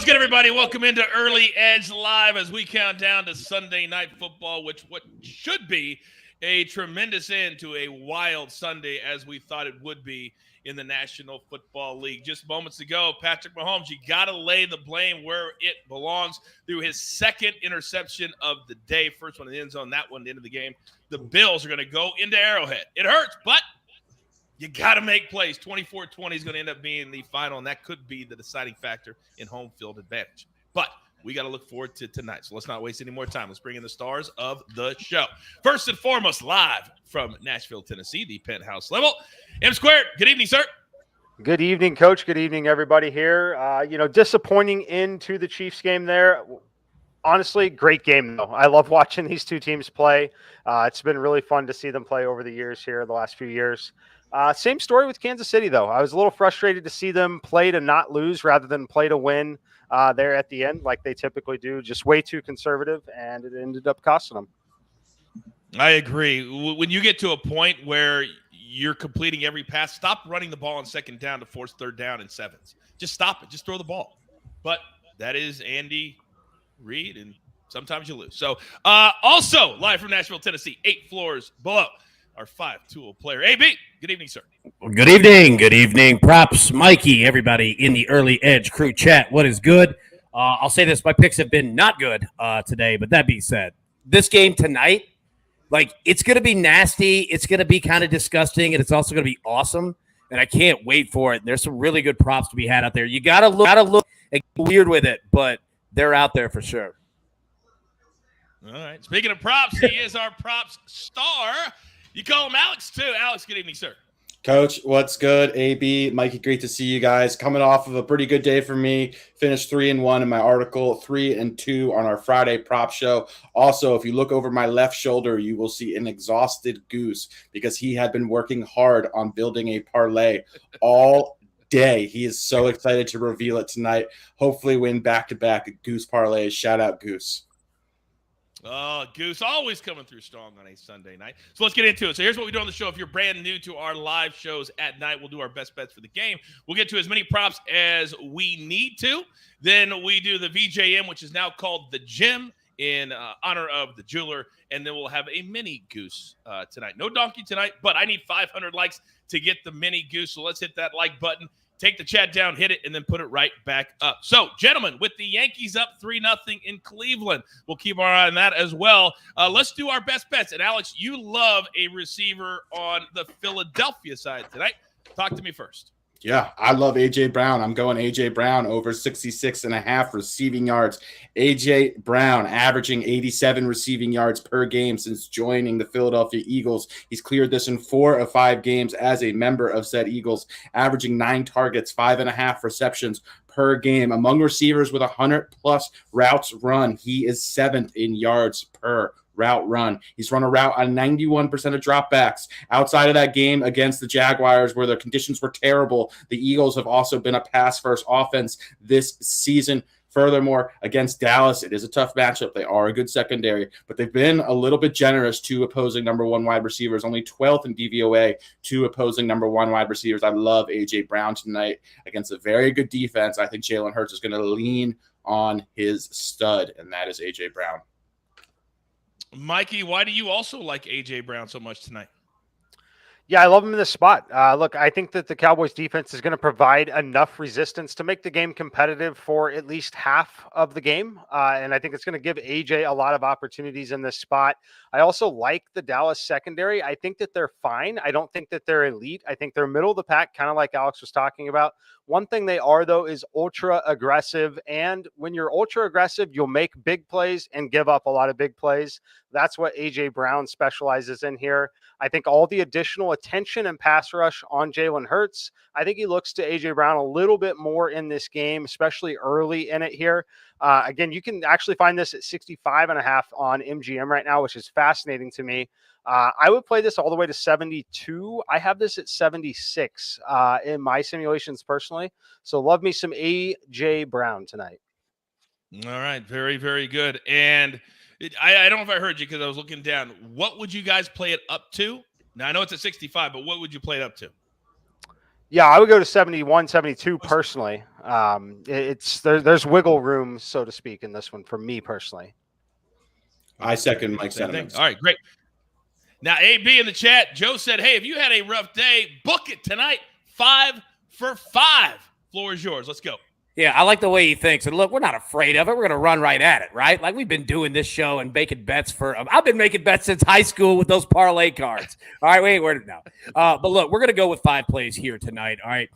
What's good, everybody? Welcome into Early Edge Live as we count down to Sunday Night Football, what should be a tremendous end to a wild Sunday as we thought it would be in the National Football League. Just moments ago, Patrick Mahomes, you got to lay the blame where it belongs through his second interception of the day. First one in the end zone, that one at the end of the game. The Bills are going to go into Arrowhead. It hurts, but you got to make plays. 24-20 is going to end up being the final, and that could be the deciding factor in home field advantage. But we got to look forward to tonight, so let's not waste any more time. Let's bring in the stars of the show. First and foremost, live from Nashville, Tennessee, the penthouse level. M Squared, good evening, sir. Good evening, Coach. Good evening, everybody here. Disappointing end to the Chiefs game there. Honestly, great game, though. I love watching these two teams play. It's been really fun to see them play over the years here, the last few years. Same story with Kansas City, though. I was a little frustrated to see them play to not lose rather than play to win there at the end like they typically do. Just way too conservative, and it ended up costing them. I agree. When you get to a point where you're completing every pass, stop running the ball on second down to force third down and sevens. Just stop it. Just throw the ball. But that is Andy Reid, and sometimes you lose. So also live from Nashville, Tennessee, 8 floors below, our 5-tool player, AB. Good evening, sir. Good evening. Good evening. Props, Mikey, everybody in the Early Edge crew chat. What is good? I'll say this. My picks have been not good today, but that being said, this game tonight, it's going to be nasty. It's going to be kind of disgusting, and it's also going to be awesome, and I can't wait for it. There's some really good props to be had out there. You got to look and get weird with it, but they're out there for sure. All right. Speaking of props, he is our props star. You call him Alex, too. Alex, good evening, sir. Coach, what's good? AB, Mikey, great to see you guys. Coming off of a pretty good day for me. Finished 3-1 in my article, 3-2 on our Friday prop show. Also, if you look over my left shoulder, you will see an exhausted Goose because he had been working hard on building a parlay all day. He is so excited to reveal it tonight. Hopefully win back-to-back Goose parlays. Shout out, Goose. Oh, Goose, always coming through strong on a Sunday night. So let's get into it. So here's what we do on the show. If you're brand new to our live shows at night, we'll do our best bets for the game. We'll get to as many props as we need to. Then we do the VJM, which is now called the Gym, in honor of the jeweler. And then we'll have a mini Goose tonight. No donkey tonight, but I need 500 likes to get the mini Goose. So let's hit that like button. Take the chat down, hit it, and then put it right back up. So, gentlemen, with the Yankees up 3-0 in Cleveland, we'll keep our eye on that as well. Let's do our best bets. And, Alex, you love a receiver on the Philadelphia side tonight. Talk to me first. Yeah, I love A.J. Brown. I'm going A.J. Brown over 66.5 receiving yards. A.J. Brown averaging 87 receiving yards per game since joining the Philadelphia Eagles. He's cleared this in 4 of 5 games as a member of said Eagles, averaging 9 targets, 5.5 receptions per game. Among receivers with 100-plus routes run, he is 7th in yards per route run. He's run a route on 91% of dropbacks. Outside of that game against the Jaguars where the conditions were terrible, the Eagles have also been a pass-first offense this season. Furthermore, against Dallas, it is a tough matchup. They are a good secondary, but they've been a little bit generous to opposing number 1 wide receivers, only 12th in DVOA to opposing number 1 wide receivers. I love A.J. Brown tonight against a very good defense. I think Jalen Hurts is going to lean on his stud, and that is A.J. Brown. Mikey, why do you also like A.J. Brown so much tonight? Yeah, I love him in this spot. Look, I think that the Cowboys defense is going to provide enough resistance to make the game competitive for at least half of the game. And I think it's going to give AJ a lot of opportunities in this spot. I also like the Dallas secondary. I think that they're fine. I don't think that they're elite. I think they're middle of the pack, kind of like Alex was talking about. One thing they are, though, is ultra aggressive. And when you're ultra aggressive, you'll make big plays and give up a lot of big plays. That's what A.J. Brown specializes in here. I think all the additional attention and pass rush on Jalen Hurts, I think he looks to A.J. Brown a little bit more in this game, especially early in it here. Again, you can actually find this at 65.5 on MGM right now, which is fascinating to me. I would play this all the way to 72. I have this at 76 in my simulations personally. So love me some A.J. Brown tonight. All right. Very, very good. And I don't know if I heard you because I was looking down. What would you guys play it up to? Now, I know it's at 65, but what would you play it up to? Yeah, I would go to 71, 72 personally. There's wiggle room, so to speak, in this one for me personally. I second Mike's sentiments. All right, great. Now, AB in the chat, Joe said, hey, if you had a rough day, book it tonight. 5 for 5. Floor is yours. Let's go. Yeah, I like the way he thinks. And look, we're not afraid of it. We're going to run right at it, right? Like we've been doing this show and making bets I've been making bets since high school with those parlay cards. All right, wait, where now? But look, we're going to go with 5 plays here tonight. All right.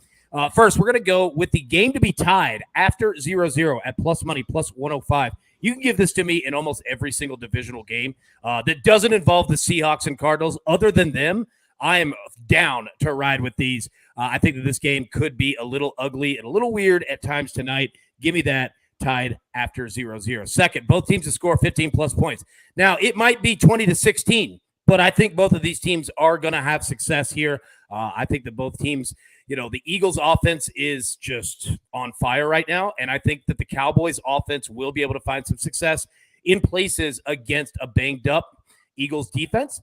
First, we're going to go with the game to be tied after 0-0 at plus money, plus 105. You can give this to me in almost every single divisional game that doesn't involve the Seahawks and Cardinals. Other than them, I am down to ride with these. I think that this game could be a little ugly and a little weird at times tonight. Give me that tied after 0-0. Second, both teams to score 15-plus points. Now, it might be 20-16, but I think both of these teams are going to have success here. I think that both teams, the Eagles' offense is just on fire right now, and I think that the Cowboys' offense will be able to find some success in places against a banged-up Eagles defense.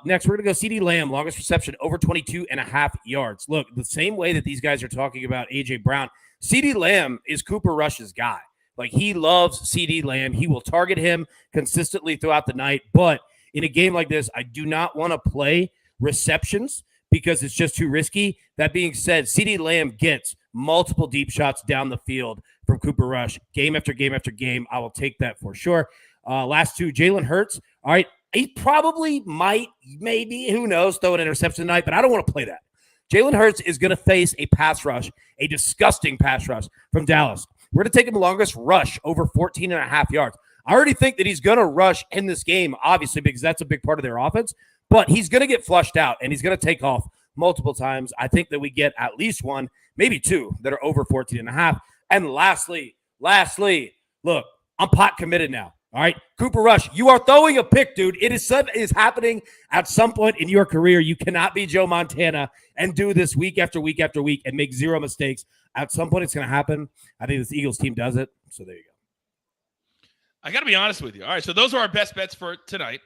Next, we're going to go CD Lamb, longest reception, over 22.5 yards. Look, the same way that these guys are talking about A.J. Brown, CD Lamb is Cooper Rush's guy. Like, he loves CD Lamb. He will target him consistently throughout the night. But in a game like this, I do not want to play receptions because it's just too risky. That being said, CD Lamb gets multiple deep shots down the field from Cooper Rush game after game after game. I will take that for sure. Last two, Jalen Hurts. All right. He probably might, maybe, who knows, throw an interception tonight, but I don't want to play that. Jalen Hurts is going to face a pass rush, a disgusting pass rush from Dallas. We're going to take him longest rush over 14.5 yards. I already think that he's going to rush in this game, obviously, because that's a big part of their offense, but he's going to get flushed out, and he's going to take off multiple times. I think that we get at least one, maybe two, that are over 14.5. And lastly, look, I'm pot committed now. All right, Cooper Rush, you are throwing a pick, dude. It is happening at some point in your career. You cannot be Joe Montana and do this week after week after week and make zero mistakes. At some point, it's going to happen. I think this Eagles team does it. So there you go. I got to be honest with you. All right, so those are our best bets for tonight.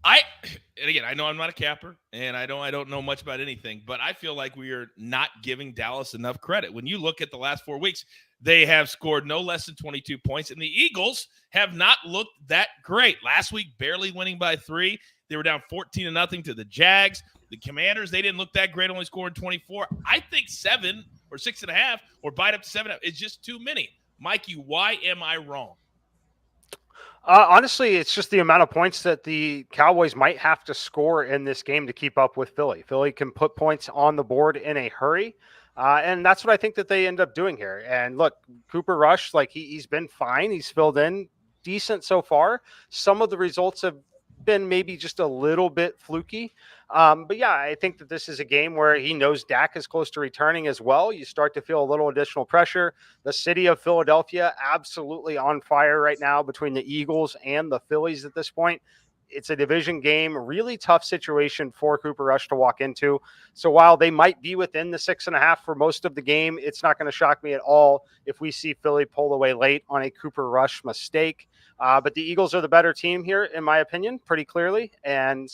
And again, I know I'm not a capper, and I don't know much about anything, but I feel like we are not giving Dallas enough credit. When you look at the last 4 weeks, they have scored no less than 22 points, and the Eagles have not looked that great. Last week, barely winning by 3. They were down 14-0 to the Jags. The Commanders, they didn't look that great, only scoring 24. I think 7 or 6.5 or bite up to 7 is just too many. Mikey, why am I wrong? Honestly, it's just the amount of points that the Cowboys might have to score in this game to keep up with Philly. Philly can put points on the board in a hurry, and that's what I think that they end up doing here. And look, Cooper Rush, like he's been fine. He's filled in decent so far. Some of the results have been maybe just a little bit fluky. But yeah, I think that this is a game where he knows Dak is close to returning as well. You start to feel a little additional pressure. The city of Philadelphia, absolutely on fire right now between the Eagles and the Phillies at this point. It's a division game, really tough situation for Cooper Rush to walk into. So while they might be within the 6.5 for most of the game, it's not going to shock me at all if we see Philly pull away late on a Cooper Rush mistake. But the Eagles are the better team here, in my opinion, pretty clearly. And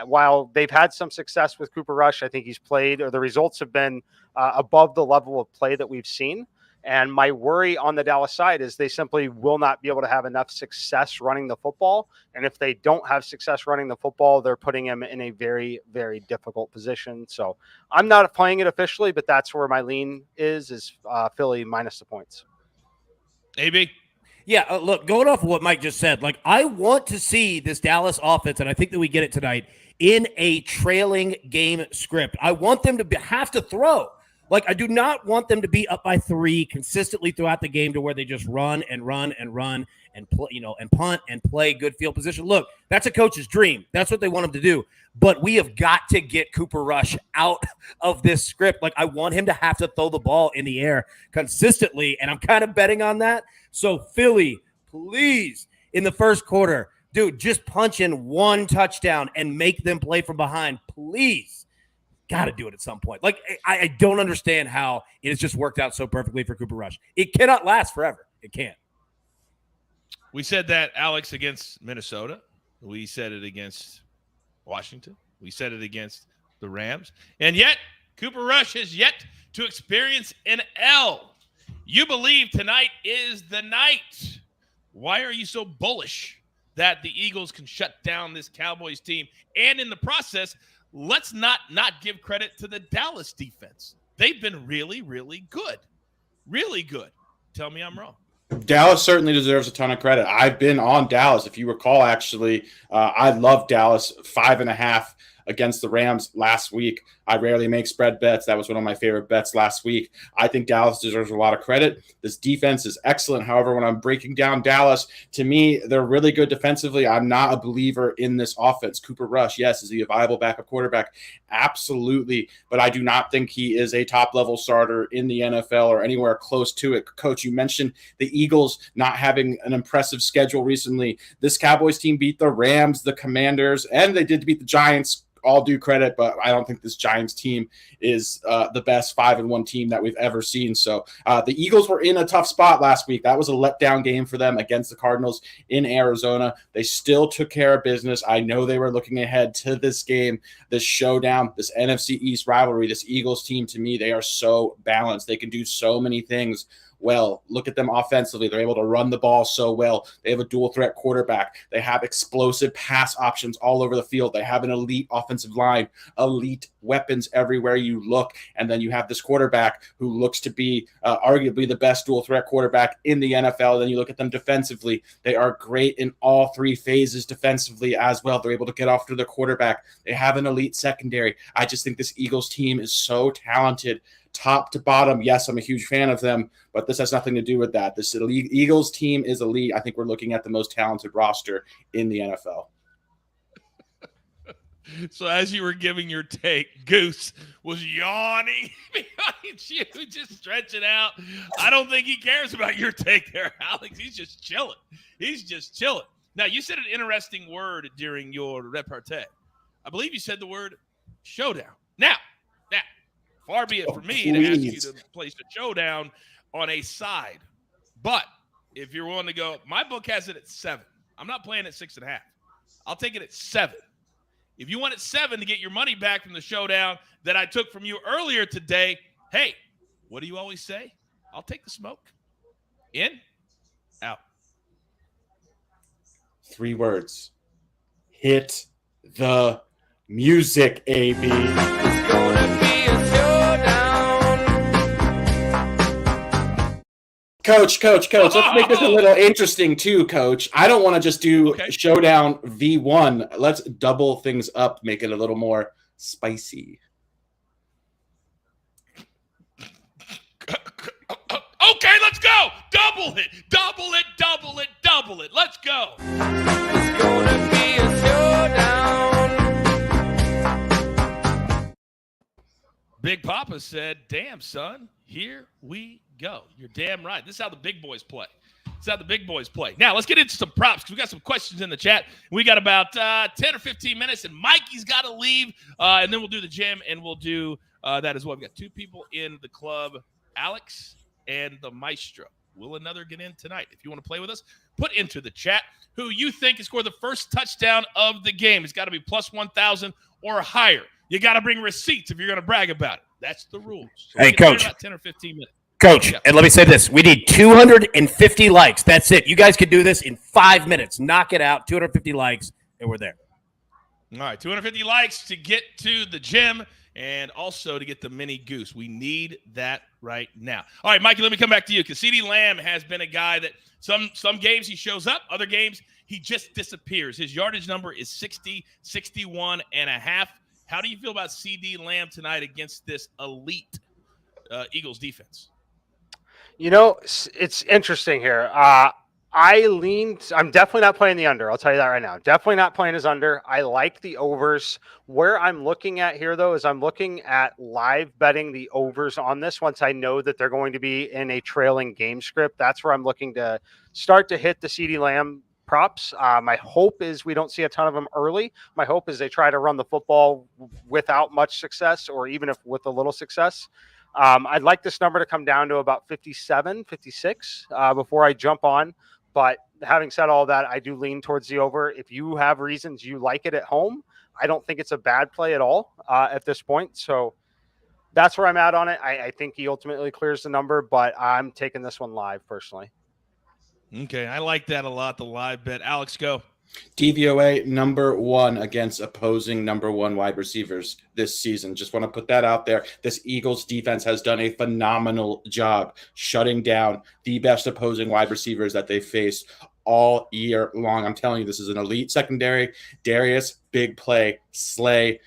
while they've had some success with Cooper Rush, I think he's played, or the results have been above the level of play that we've seen. And my worry on the Dallas side is they simply will not be able to have enough success running the football. And if they don't have success running the football, they're putting him in a very, very difficult position. So I'm not playing it officially, but that's where my lean is Philly minus the points. AB? Yeah, look, going off of what Mike just said, like I want to see this Dallas offense, and I think that we get it tonight, in a trailing game script. I want them to have to throw. Like, I do not want them to be up by 3 consistently throughout the game to where they just run and run and run and play, and punt and play good field position. Look, that's a coach's dream. That's what they want him to do. But we have got to get Cooper Rush out of this script. Like, I want him to have to throw the ball in the air consistently, and I'm kind of betting on that. So, Philly, please, in the first quarter, dude, just punch in 1 touchdown and make them play from behind, please. Got to do it at some point. Like, I don't understand how it has just worked out so perfectly for Cooper Rush. It cannot last forever. It can't. We said that, Alex, against Minnesota. We said it against Washington. We said it against the Rams. And yet, Cooper Rush has yet to experience an L You believe tonight is the night. Why are you so bullish that the Eagles can shut down this Cowboys team? And in the process, let's not give credit to the Dallas defense. They've been really, really good. Really good. Tell me I'm wrong. Dallas certainly deserves a ton of credit. I've been on Dallas. If you recall, actually, I love Dallas 5.5 against the Rams last week. I rarely make spread bets. That was one of my favorite bets last week. I think Dallas deserves a lot of credit. This defense is excellent. However, when I'm breaking down Dallas, to me, they're really good defensively. I'm not a believer in this offense. Cooper Rush, yes. Is he a viable backup quarterback? Absolutely. But I do not think he is a top-level starter in the NFL or anywhere close to it. Coach, you mentioned the Eagles not having an impressive schedule recently. This Cowboys team beat the Rams, the Commanders, and they did beat the Giants. All due credit, but I don't think this Giants team is the best 5-1 team that we've ever seen. So the Eagles were in a tough spot last week. That was a letdown game for them against the Cardinals in Arizona. They still took care of business. I know they were looking ahead to this game, this showdown, this NFC East rivalry. This Eagles team, to me, they are so balanced. They can do so many things well. Look at them offensively. They're able to run the ball so well. They have a dual threat quarterback. They have explosive pass options all over the field. They have an elite offensive line, elite weapons everywhere you look. And then you have this quarterback who looks to be arguably the best dual threat quarterback in the NFL. Then you look at them defensively. They are great in all three phases defensively as well. They're able to get off to the quarterback. They have an elite secondary. I just think this Eagles team is so talented. Top to bottom, yes, I'm a huge fan of them, but this has nothing to do with that. This Eagles team is elite. I think we're looking at the most talented roster in the NFL. So as you were giving your take, Goose was yawning behind you, just stretching out. I don't think he cares about your take there, Alex. He's just chilling. Now, you said an interesting word during your repartee. I believe you said the word showdown. Now, far be it for me to ask you to place a showdown on a side. But if you're willing to go, my book has it at 7. I'm not playing at 6.5. I'll take it at 7. If you want at 7 to get your money back from the showdown that I took from you earlier today, hey, what do you always say? I'll take the smoke. In, out. 3 words. Hit the music, AB. It's gonna be a showdown. Coach, let's make this a little interesting too, Coach. I don't want to just do showdown V1. Let's double things up, make it a little more spicy. Okay, let's go. Double it. Let's go. It's gonna be a showdown. Big Papa said, damn, son, here we go. You're damn right. This is how the big boys play. Now, let's get into some props because we got some questions in the chat. We got about 10 or 15 minutes, and Mikey's got to leave, and then we'll do the gym, and we'll do that as well. We've got 2 people in the club, Alex and the Maestro. Will another get in tonight? If you want to play with us, put into the chat who you think has scored the first touchdown of the game. It's got to be plus 1,000 or higher. You got to bring receipts if you're going to brag about it. That's the rules. So hey, Coach. About 10 or 15 minutes. Coach, and let me say this. We need 250 likes. That's it. You guys can do this in 5 minutes. Knock it out. 250 likes, and we're there. All right, 250 likes to get to the gym and also to get the mini goose. We need that right now. All right, Mikey, let me come back to you because CeeDee Lamb has been a guy that some games he shows up, other games he just disappears. His yardage number is 60, 61 and a half. How do you feel about CeeDee Lamb tonight against this elite Eagles defense? You know, it's interesting here. I'm definitely not playing the under. I'll tell you that right now. Definitely not playing his under. I like the overs. Where I'm looking at here, though, is I'm looking at live betting the overs on this once I know that they're going to be in a trailing game script. That's where I'm looking to start to hit the CeeDee Lamb props. My hope is we don't see a ton of them early. My hope is they try to run the football without much success or even if with a little success. I'd like this number to come down to about 57, 56 before I jump on. But having said all that, I do lean towards the over. If you have reasons you like it at home, I don't think it's a bad play at all at this point. So That's where I'm at on it. I think he ultimately clears the number, but I'm taking this one live personally. Okay, I like that a lot, the live bet. Alex, go. DVOA number 1 against opposing number 1 wide receivers this season. Just want to put that out there. This Eagles defense has done a phenomenal job shutting down the best opposing wide receivers that they faced all year long. I'm telling you, this is an elite secondary. Darius, big play, Slay.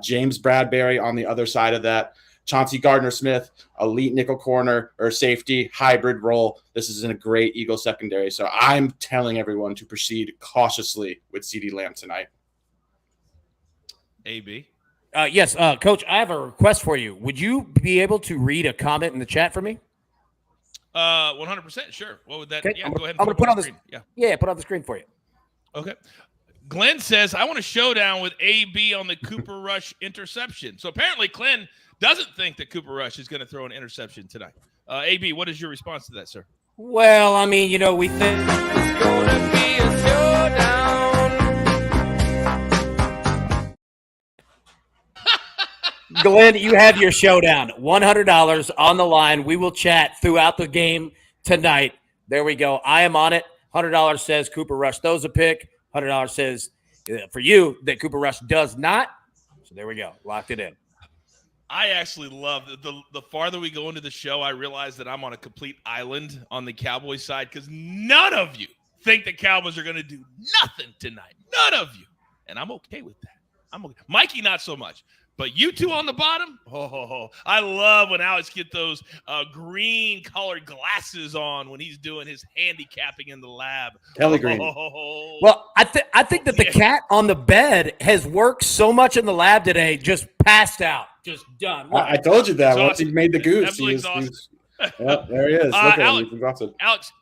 James Bradbury on the other side of that. Chauncey Gardner-Smith, elite nickel corner or safety, hybrid role. This is in a great Eagles secondary. So I'm telling everyone to proceed cautiously with CeeDee Lamb tonight. AB. Yes, Coach, I have a request for you. Would you be able to read a comment in the chat for me? 100%, sure. What would that? Okay, Yeah, go ahead. I'm going to put on the screen. Yeah, put on the screen for you. Okay. Glenn says, I want a showdown with AB on the Cooper Rush interception. So apparently Glenn doesn't think that Cooper Rush is going to throw an interception tonight. AB, what is your response to that, sir? Well, I mean, we think it's going to be a showdown. Glenn, you have your showdown. $100 on the line. We will chat throughout the game tonight. There we go. I am on it. $100 says Cooper Rush throws a pick. $100 says for you that Cooper Rush does not. So there we go. Locked it in. I actually love the farther we go into the show, I realize that I'm on a complete island on the Cowboys side because none of you think the Cowboys are going to do nothing tonight. None of you. And I'm okay with that. I'm okay. Mikey, not so much. But you two on the bottom, I love when Alex get those green-colored glasses on when he's doing his handicapping in the lab. Telegreen. Well, I think that the cat on the bed has worked so much in the lab today, just passed out, just done. I told you that Exhausted. once he made the goose. Absolutely exhausted. There he is. Look at Alex, him. He's exhausted. Alex,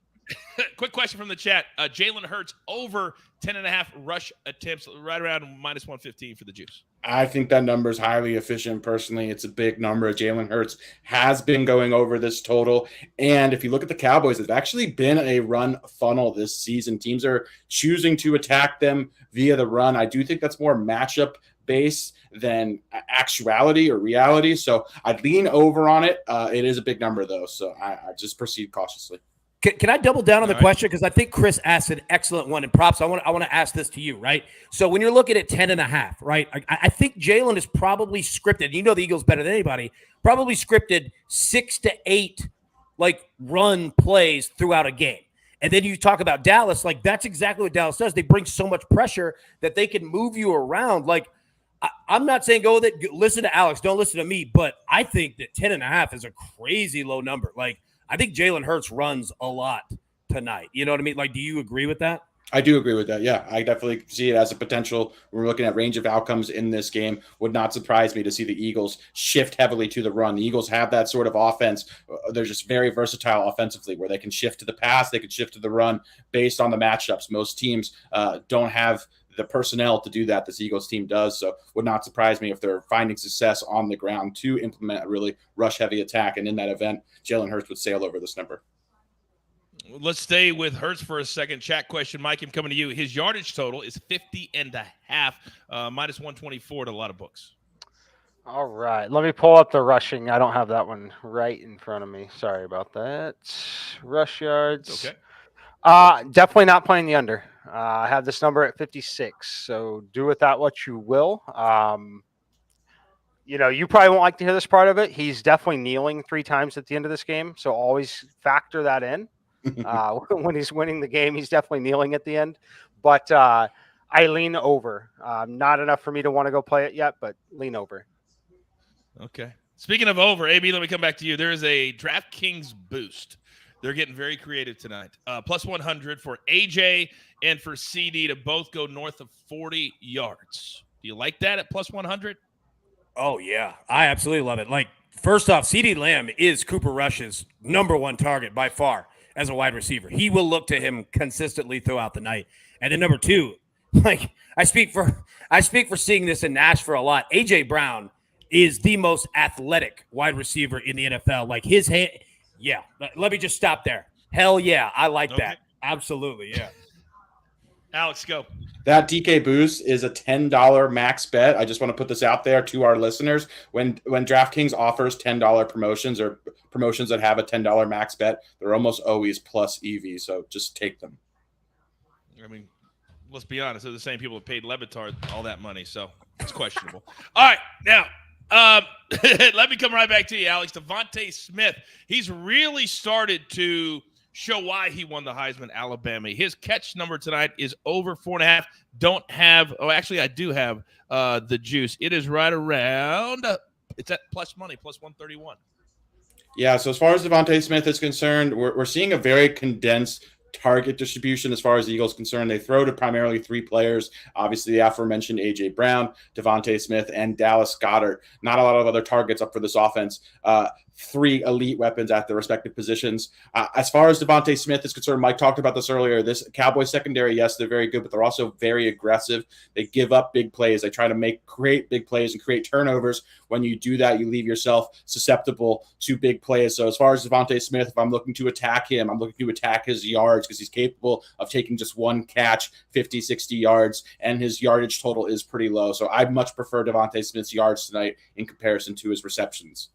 quick question from the chat. Jalen Hurts over 10.5 rush attempts, right around minus 115 for the juice. I think that number is highly efficient. Personally, it's a big number. Jalen Hurts has been going over this total. And if you look at the Cowboys, it's actually been a run funnel this season. Teams are choosing to attack them via the run. I do think that's more matchup based than actuality or reality. So I'd lean over on it. It is a big number, though. So I just proceed cautiously. Can I double down on the question? Because I think Chris asked an excellent one. And props, I want to ask this to you, right? So when you're looking at 10.5, right, I think Jalen is probably scripted. You know the Eagles better than anybody. Probably scripted 6 to 8 run plays throughout a game. And then you talk about Dallas, that's exactly what Dallas does. They bring so much pressure that they can move you around. I'm not saying go with it. Listen to Alex. Don't listen to me. But I think that 10.5 is a crazy low number. I think Jalen Hurts runs a lot tonight. You know what I mean? Do you agree with that? I do agree with that. Yeah, I definitely see it as a potential. We're looking at range of outcomes in this game. Would not surprise me to see the Eagles shift heavily to the run. The Eagles have that sort of offense. They're just very versatile offensively where they can shift to the pass. They can shift to the run based on the matchups. Most teams don't have the personnel to do that. This Eagles team does. So would not surprise me if they're finding success on the ground to implement a really rush heavy attack. And in that event, Jalen Hurts would sail over this number. Let's stay with Hurts for a second. Chat question, Mike, I'm coming to you. His yardage total is 50.5, minus 124 to a lot of books. All right. Let me pull up the rushing. I don't have that one right in front of me. Sorry about that. Rush yards. Okay. Definitely not playing the under. I have this number at 56. So do with that what you will. You probably won't like to hear this part of it. He's definitely kneeling 3 times at the end of this game. So always factor that in. When he's winning the game, he's definitely kneeling at the end. But I lean over. Not enough for me to want to go play it yet, but lean over. Okay. Speaking of over, AB, let me come back to you. There is a DraftKings boost. They're getting very creative tonight. Plus 100 for AJ and for CD to both go north of 40 yards. Do you like that at plus 100? Oh, yeah. I absolutely love it. First off, CeeDee Lamb is Cooper Rush's number 1 target by far as a wide receiver. He will look to him consistently throughout the night. And then number 2, I speak for seeing this in Nashville a lot. AJ Brown is the most athletic wide receiver in the NFL. His hand, yeah. Let me just stop there. Hell yeah, I like that. Absolutely, yeah. Alex, go. That DK boost is a $10 max bet. I just want to put this out there to our listeners. When DraftKings offers $10 promotions or promotions that have a $10 max bet, they're almost always plus EV. So just take them. I mean, let's be honest. They're the same people that paid Levitard all that money, so it's questionable. All right, now let me come right back to you, Alex. Devontae Smith, he's really started to show why he won the Heisman, Alabama. His catch number tonight is over 4.5. Don't have – oh, actually, I do have the juice. It is right around it's at plus money, plus 131. Yeah, so as far as Devontae Smith is concerned, we're seeing a very condensed target distribution as far as the Eagles concerned. They throw to primarily 3 players. Obviously, the aforementioned A.J. Brown, Devontae Smith, and Dallas Goedert. Not a lot of other targets up for this offense. 3 elite weapons at their respective positions. As far as Devontae Smith is concerned, Mike talked about this earlier. This Cowboys secondary, yes, they're very good, but they're also very aggressive. They give up big plays. They try to create big plays and create turnovers. When you do that, you leave yourself susceptible to big plays. So as far as Devontae Smith, if I'm looking to attack him, I'm looking to attack his yards because he's capable of taking just one catch, 50, 60 yards, and his yardage total is pretty low. So I much prefer Devontae Smith's yards tonight in comparison to his receptions.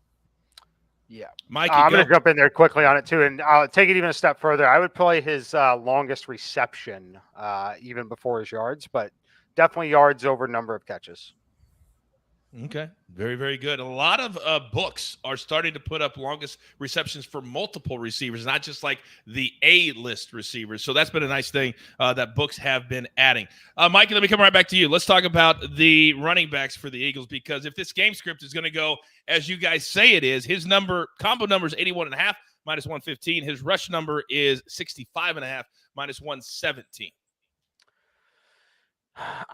Yeah, Mikey, I'm going to jump in there quickly on it too, and I'll take it even a step further. I would play his longest reception even before his yards, but definitely yards over number of catches. Okay, very, very good. A lot of books are starting to put up longest receptions for multiple receivers, not just like the A-list receivers. So that's been a nice thing that books have been adding. Mikey, let me come right back to you. Let's talk about the running backs for the Eagles, because if this game script is going to go as you guys say it is, his combo number is 81.5 minus 115. His rush number is 65.5 minus 117.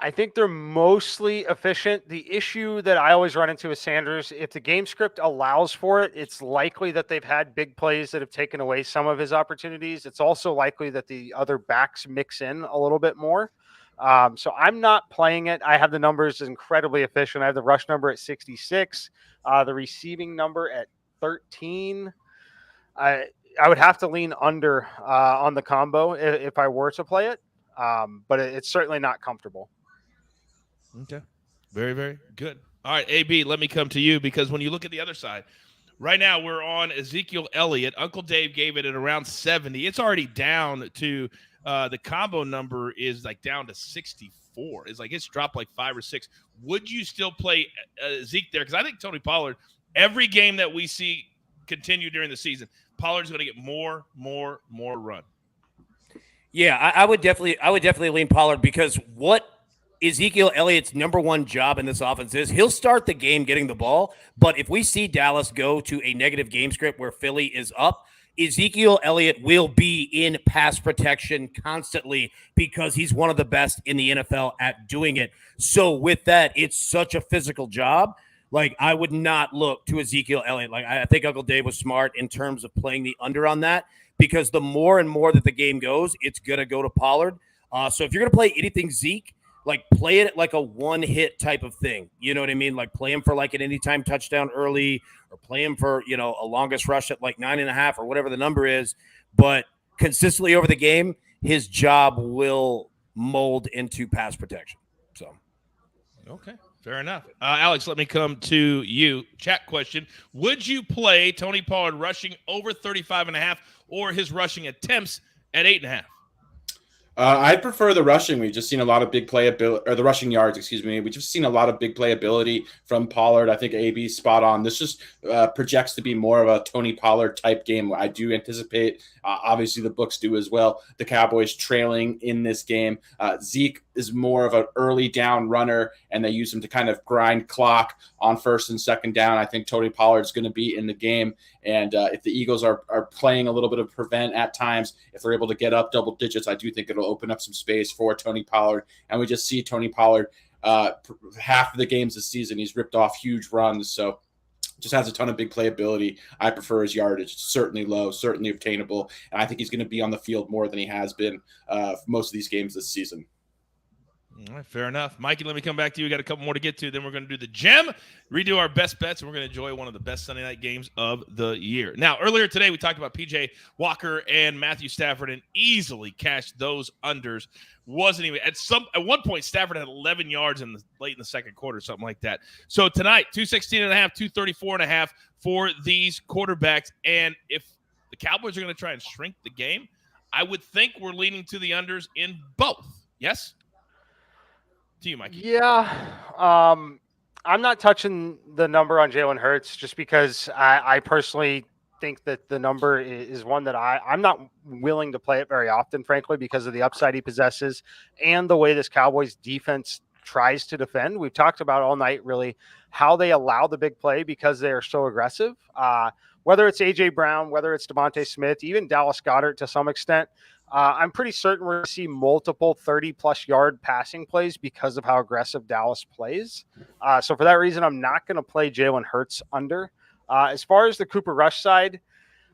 I think they're mostly efficient. The issue that I always run into with Sanders, if the game script allows for it, it's likely that they've had big plays that have taken away some of his opportunities. It's also likely that the other backs mix in a little bit more. So I'm not playing it. I have the numbers incredibly efficient. I have the rush number at 66, the receiving number at 13. I would have to lean under on the combo if I were to play it. But it's certainly not comfortable. Okay. Very, very good. All right, AB, let me come to you, because when you look at the other side, right now we're on Ezekiel Elliott. Uncle Dave gave it at around 70. It's already down to the combo number is like down to 64. It's like it's dropped like 5 or 6. Would you still play Zeke there? Because I think Tony Pollard, every game that we see continue during the season, Pollard's going to get more run. Yeah, I would definitely lean Pollard, because what Ezekiel Elliott's number one job in this offense is, he'll start the game getting the ball, but if we see Dallas go to a negative game script where Philly is up, Ezekiel Elliott will be in pass protection constantly, because he's one of the best in the NFL at doing it. So with that, it's such a physical job. Like, I would not look to Ezekiel Elliott. Like, I think Uncle Dave was smart in terms of playing the under on that, because the more and more that the game goes, it's going to go to Pollard. So if you're going to play anything Zeke, like, play it like a one-hit type of thing. You know what I mean? Like, play him for like an anytime touchdown early, or play him for, a longest rush at like 9.5 or whatever the number is. But consistently over the game, his job will mold into pass protection. So, okay. Fair enough. Alex, let me come to you. Chat question. Would you play Tony Pollard rushing over 35.5 or his rushing attempts at 8.5? I prefer the rushing. We've just seen a lot of big playability, or the rushing yards, excuse me. We've just seen a lot of big playability from Pollard. I think AB's spot on. This just projects to be more of a Tony Pollard type game. I do anticipate, obviously the books do as well, the Cowboys trailing in this game. Zeke is more of an early down runner, and they use him to kind of grind clock on first and second down. I think Tony Pollard's going to be in the game. And if the Eagles are playing a little bit of prevent at times, if they're able to get up double digits, I do think it'll open up some space for Tony Pollard. And we just see Tony Pollard half of the games this season, he's ripped off huge runs. So just has a ton of big playability. I prefer his yardage. It's certainly low, certainly obtainable. And I think he's going to be on the field more than he has been for most of these games this season. All right, fair enough. Mikey, let me come back to you. We got a couple more to get to. Then we're going to do the gem, redo our best bets, and we're going to enjoy one of the best Sunday night games of the year. Now, earlier today, we talked about P.J. Walker and Matthew Stafford and easily cashed those unders. Wasn't even at one point, Stafford had 11 yards late in the second quarter, something like that. So tonight, 216.5, 234.5 for these quarterbacks. And if the Cowboys are going to try and shrink the game, I would think we're leaning to the unders in both. Yes? To you, Mikey. Yeah. I'm not touching the number on Jalen Hurts just because I personally think that the number is one that I'm not willing to play it very often, frankly, because of the upside he possesses and the way this Cowboys defense tries to defend. We've talked about all night, really, how they allow the big play because they are so aggressive. Whether it's A.J. Brown, whether it's Devontae Smith, even Dallas Goedert to some extent, I'm pretty certain we're going to see multiple 30-plus yard passing plays because of how aggressive Dallas plays. So for that reason, I'm not going to play Jalen Hurts under. As far as the Cooper Rush side,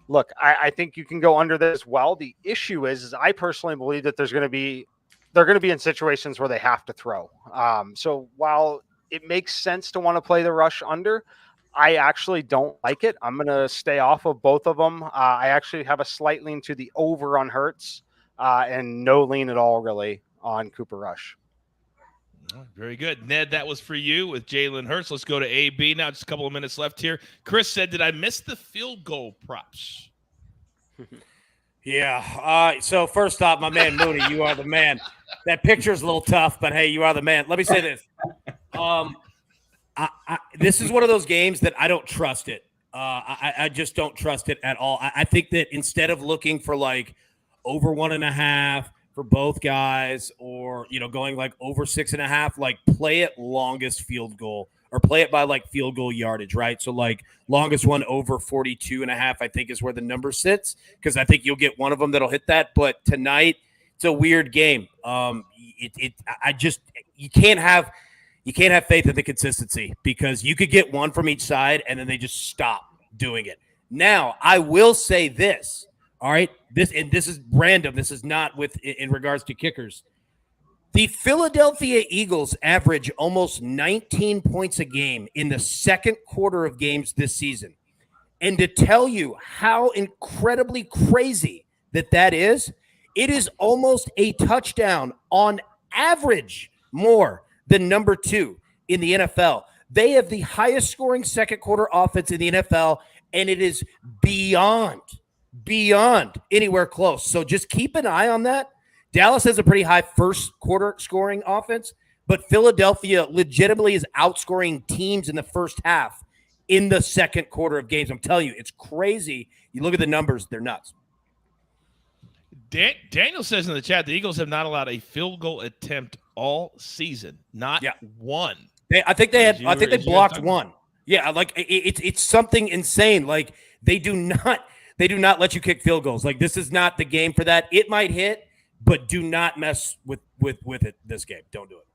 look, I think you can go under this as well. The issue is I personally believe that they're going to be in situations where they have to throw. So while it makes sense to want to play the Rush under, I actually don't like it. I'm going to stay off of both of them. I actually have a slight lean to the over on Hurts and no lean at all really on Cooper Rush. Very good. Ned, that was for you with Jalen Hurts. Let's go to AB now. Just a couple of minutes left here. Chris said, did I miss the field goal props? Yeah. So first off, my man Mooney, you are the man. That picture's a little tough, but hey, you are the man. Let me say this. This is one of those games that I don't trust it. I just don't trust it at all. I think that instead of looking for like over 1.5 for both guys or, going like over 6.5, like play it longest field goal or play it by like field goal yardage, right? So like longest one over 42.5, I think is where the number sits because I think you'll get one of them that'll hit that. But tonight, it's a weird game. You can't have faith in the consistency because you could get one from each side and then they just stop doing it. Now, I will say this, all right? This is random. This is not in regards to kickers. The Philadelphia Eagles average almost 19 points a game in the second quarter of games this season. And to tell you how incredibly crazy that is, it is almost a touchdown on average more than number 2 in the NFL. They have the highest scoring second quarter offense in the NFL, and it is beyond anywhere close. So just keep an eye on that. Dallas has a pretty high first quarter scoring offense, but Philadelphia legitimately is outscoring teams in the first half in the second quarter of games. I'm telling you, it's crazy. You look at the numbers, they're nuts. Daniel says in the chat, the Eagles have not allowed a field goal attempt all season. Not one. I think they blocked one. Yeah, like it's something insane. Like they do not let you kick field goals. Like this is not the game for that. It might hit, but do not mess with it this game. Don't do it.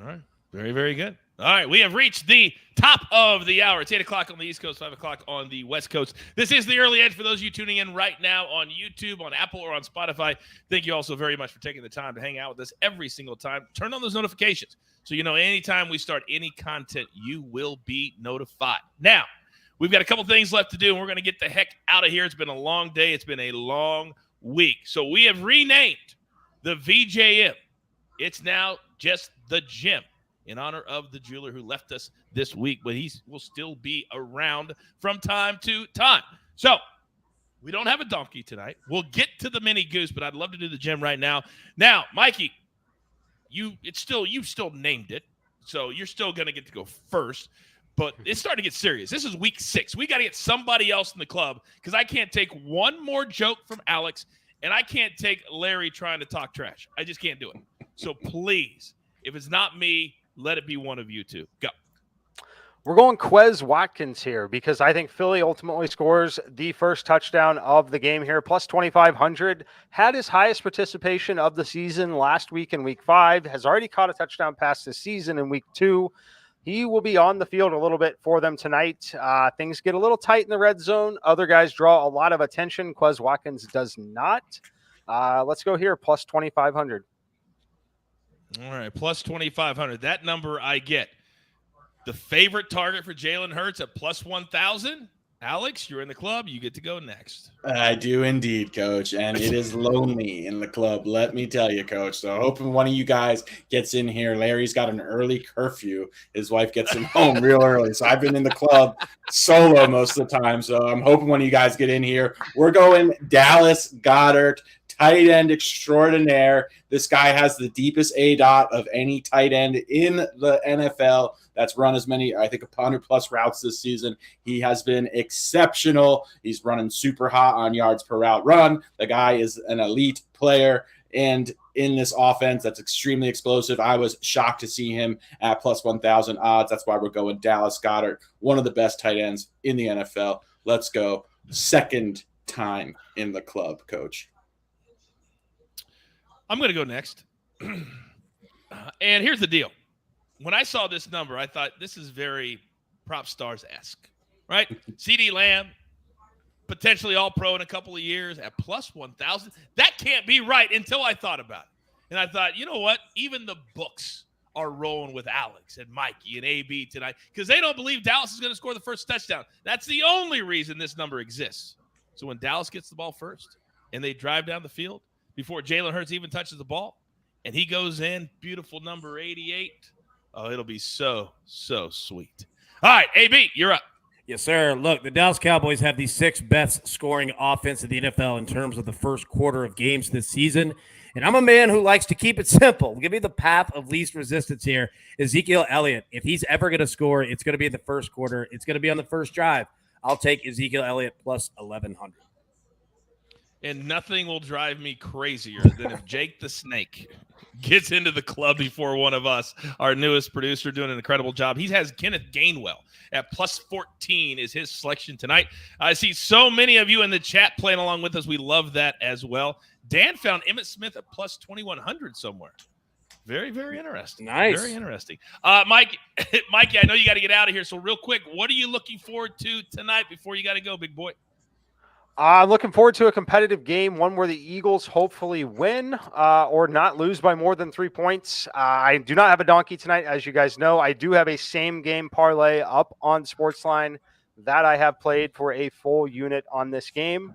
All right. Very, very good. All right, we have reached the top of the hour. It's 8 o'clock on the East Coast, 5 o'clock on the West Coast. This is the Early Edge for those of you tuning in right now on YouTube, on Apple, or on Spotify. Thank you also very much for taking the time to hang out with us every single time. Turn on those notifications so you know anytime we start any content, you will be notified. Now, we've got a couple things left to do, and we're going to get the heck out of here. It's been a long day. It's been a long week. So we have renamed the VJM. It's now just the Gym, in honor of the jeweler who left us this week, but he will still be around from time to time. So we don't have a donkey tonight. We'll get to the mini goose, but I'd love to do the gem right now. Now, Mikey, you still named it, so you're still going to get to go first, but it's starting to get serious. This is week 6. We got to get somebody else in the club because I can't take one more joke from Alex, and I can't take Larry trying to talk trash. I just can't do it. So please, if it's not me, let it be one of you two. Go. We're going Quez Watkins here because I think Philly ultimately scores the first touchdown of the game here. Plus 2,500. Had his highest participation of the season last week in week 5. Has already caught a touchdown pass this season in week 2. He will be on the field a little bit for them tonight. Things get a little tight in the red zone. Other guys draw a lot of attention. Quez Watkins does not. Let's go here. Plus 2,500. All right, plus 2,500. That number I get. The favorite target for Jalen Hurts at plus 1,000. Alex, you're in the club. You get to go next. I do indeed, Coach, and it is lonely in the club, let me tell you, Coach. So hoping one of you guys gets in here. Larry's got an early curfew. His wife gets him home real early. So I've been in the club solo most of the time. So I'm hoping one of you guys get in here. We're going Dallas Goedert, tight end extraordinaire. This guy has the deepest A-dot of any tight end in the NFL. That's run as many, I think, 100-plus routes this season. He has been exceptional. He's running super hot on yards per route run. The guy is an elite player. And in this offense, that's extremely explosive. I was shocked to see him at plus 1,000 odds. That's why we're going Dallas Goedert, one of the best tight ends in the NFL. Let's go. Second time in the club, Coach. I'm going to go next. And here's the deal. When I saw this number, I thought this is very prop stars-esque, right? CD Lamb, potentially all-pro in a couple of years at plus 1,000. That can't be right until I thought about it. And I thought, you know what? Even the books are rolling with Alex and Mikey and AB tonight because they don't believe Dallas is going to score the first touchdown. That's the only reason this number exists. So when Dallas gets the ball first and they drive down the field before Jalen Hurts even touches the ball and he goes in, beautiful number 88. Oh, it'll be so, so sweet. All right, AB, you're up. Yes, sir. Look, the Dallas Cowboys have the sixth best scoring offense in the NFL in terms of the first quarter of games this season. And I'm a man who likes to keep it simple. Give me the path of least resistance here. Ezekiel Elliott, if he's ever going to score, it's going to be in the first quarter. It's going to be on the first drive. I'll take Ezekiel Elliott plus 1,100. And nothing will drive me crazier than if Jake the Snake gets into the club before one of us, our newest producer, doing an incredible job. He has Kenneth Gainwell at plus 14 is his selection tonight. I see so many of you in the chat playing along with us. We love that as well. Dan found Emmitt Smith at plus 2,100 somewhere. Very, very interesting. Nice. Very interesting. Mikey, I know you got to get out of here. So real quick, what are you looking forward to tonight before you got to go, big boy? I'm looking forward to a competitive game, one where the Eagles hopefully win or not lose by more than 3 points. I do not have a donkey tonight, as you guys know. I do have a same-game parlay up on SportsLine that I have played for a full unit on this game.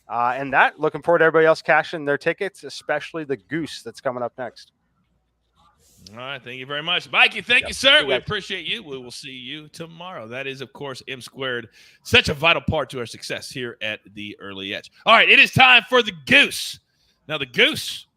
And that, looking forward to everybody else cashing their tickets, especially the goose that's coming up next. All right. Thank you very much. Mikey, thank you, sir. We appreciate you. We will see you tomorrow. That is, of course, M Squared. Such a vital part to our success here at the Early Edge. All right. It is time for the goose. Now, the goose,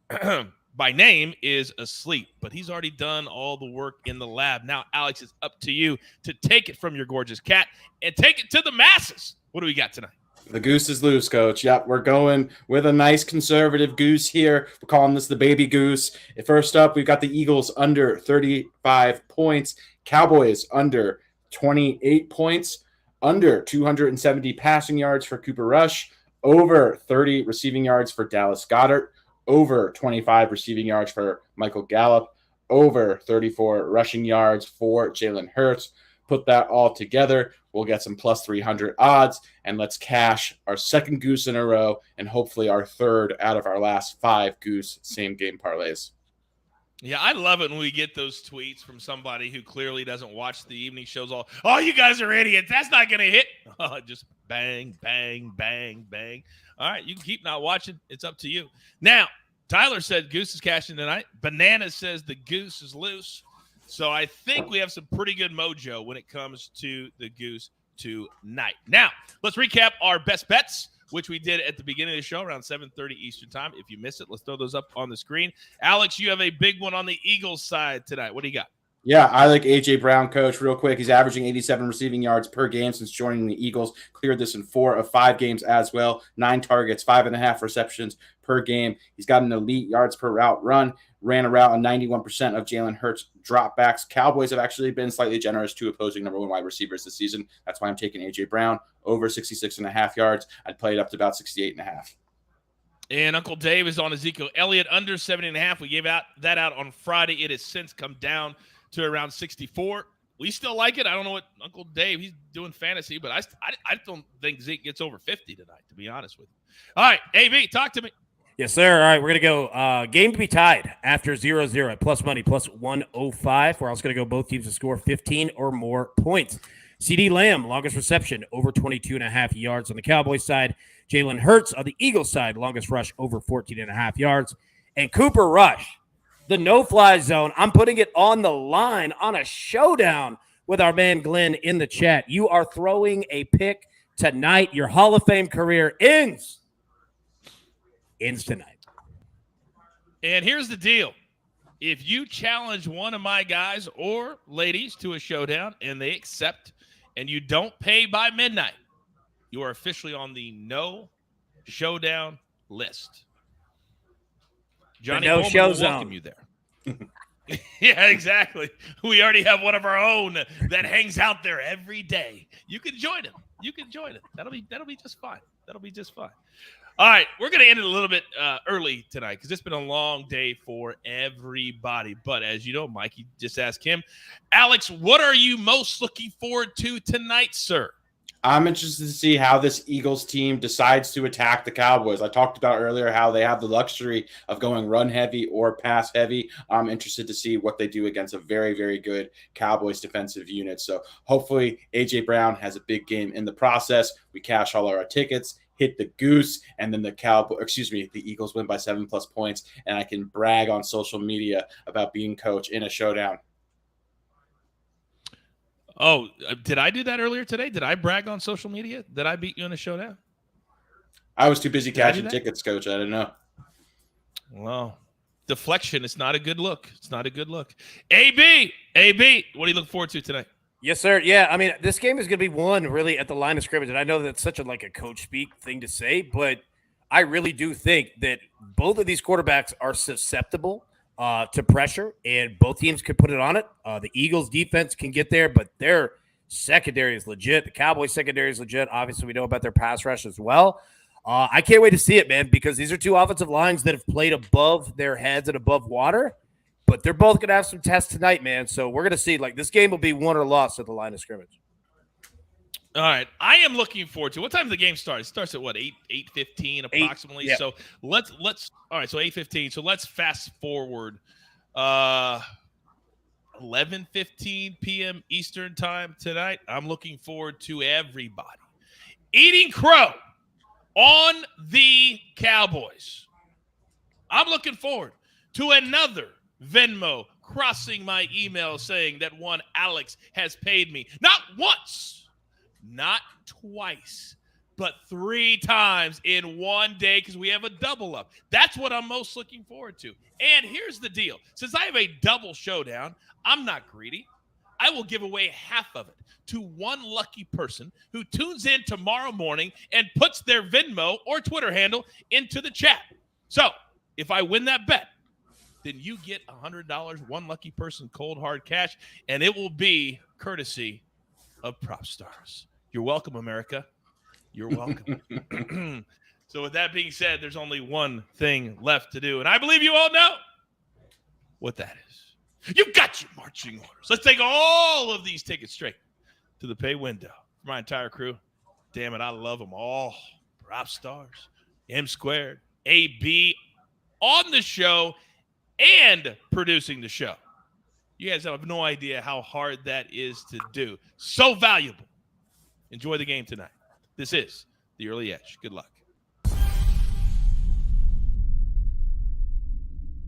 by name, is asleep, but he's already done all the work in the lab. Now, Alex, it's up to you to take it from your gorgeous cat and take it to the masses. What do we got tonight? The goose is loose, Coach. Yep, we're going with a nice conservative goose here. We're calling this the baby goose. First up, we've got the Eagles under 35 points. Cowboys under 28 points. Under 270 passing yards for Cooper Rush. Over 30 receiving yards for Dallas Goedert. Over 25 receiving yards for Michael Gallup. Over 34 rushing yards for Jalen Hurts. Put that all together, we'll get some plus 300 odds, and let's cash our second goose in a row and hopefully our third out of our last 5 goose same-game parlays. Yeah, I love it when we get those tweets from somebody who clearly doesn't watch the evening shows. Oh, you guys are idiots. That's not going to hit. Just bang, bang, bang, bang. All right, you can keep not watching. It's up to you. Now, Tyler said goose is cashing tonight. Banana says the goose is loose. So I think we have some pretty good mojo when it comes to the goose tonight. Now, let's recap our best bets, which we did at the beginning of the show around 7:30 Eastern time. If you missed it, let's throw those up on the screen. Alex, you have a big one on the Eagles side tonight. What do you got? Yeah, I like A.J. Brown, Coach, real quick. He's averaging 87 receiving yards per game since joining the Eagles. Cleared this in 4 of 5 games as well. 9 targets, 5.5 receptions per game. He's got an elite yards per route run. Ran a route on 91% of Jalen Hurts dropbacks. Cowboys have actually been slightly generous to opposing number 1 wide receivers this season. That's why I'm taking A.J. Brown over 66.5 yards. I'd play it up to about 68.5. And Uncle Dave is on Ezekiel Elliott under 70.5. We gave that out on Friday. It has since come down to around 64. We still like it. I don't know what Uncle Dave, he's doing fantasy, but I don't think Zeke gets over 50 tonight, to be honest with you. All right, AB, talk to me. Yes, sir. All right, we're going to go game to be tied after 0-0 at plus money, plus 105. We're also going to go both teams to score 15 or more points. CD Lamb, longest reception, over 22.5 yards on the Cowboys side. Jalen Hurts on the Eagles side, longest rush, over 14.5 yards. And Cooper Rush, the no-fly zone. I'm putting it on the line on a showdown with our man Glenn in the chat. You are throwing a pick tonight. Your Hall of Fame career ends tonight. And here's the deal. If you challenge one of my guys or ladies to a showdown and they accept and you don't pay by midnight, you are officially on the no showdown list. Johnny no Bowman show will zone. welcome you there. Yeah, exactly. We already have one of our own that hangs out there every day. You can join him. That'll be just fine. All right, we're going to end it a little bit early tonight because it's been a long day for everybody. But as you know, Mike, you just asked him. Alex, what are you most looking forward to tonight, sir? I'm interested to see how this Eagles team decides to attack the Cowboys. I talked about earlier how they have the luxury of going run heavy or pass heavy. I'm interested to see what they do against a very, very good Cowboys defensive unit. So hopefully A.J. Brown has a big game in the process. We cash all our tickets, hit the goose, and then the Eagles win by 7+ points, and I can brag on social media about being coach in a showdown. Oh, did I do that earlier today? Did I brag on social media? Did I beat you in a showdown? I was too busy Did I do cashing that? tickets, Coach. I didn't know. Well, deflection. It's not a good look. AB, what do you look forward to tonight? Yes, sir. Yeah, I mean, this game is going to be won really at the line of scrimmage, and I know that's such a coach speak thing to say, but I really do think that both of these quarterbacks are susceptible to pressure, and both teams could put it on it. The Eagles defense can get there, but their secondary is legit. The Cowboys secondary is legit. Obviously, we know about their pass rush as well. I can't wait to see it, man, because these are two offensive lines that have played above their heads and above water, but they're both going to have some tests tonight, man. So we're going to see, this game will be won or lost at the line of scrimmage. All right. I am looking forward to what time does the game start? It starts at what, 8:15 approximately. 8, yeah. So let's all right, so 8:15. So let's fast forward 11:15 p.m. Eastern time tonight. I'm looking forward to everybody eating crow on the Cowboys. I'm looking forward to another Venmo crossing my email saying that one Alex has paid me not once, not twice, but 3 times in one day because we have a double up. That's what I'm most looking forward to. And here's the deal. Since I have a double showdown, I'm not greedy. I will give away half of it to one lucky person who tunes in tomorrow morning and puts their Venmo or Twitter handle into the chat. So if I win that bet, then you get $100, one lucky person, cold hard cash, and it will be courtesy of Prop Stars. You're welcome, America. You're welcome. So with that being said, there's only one thing left to do, and I believe you all know what that is. You've got your marching orders. Let's take all of these tickets straight to the pay window. For my entire crew, damn it, I love them all. Prop Stars, M Squared, AB on the show and producing the show. You guys have no idea how hard that is to do. So valuable. Enjoy the game tonight. This is The Early Edge. Good luck.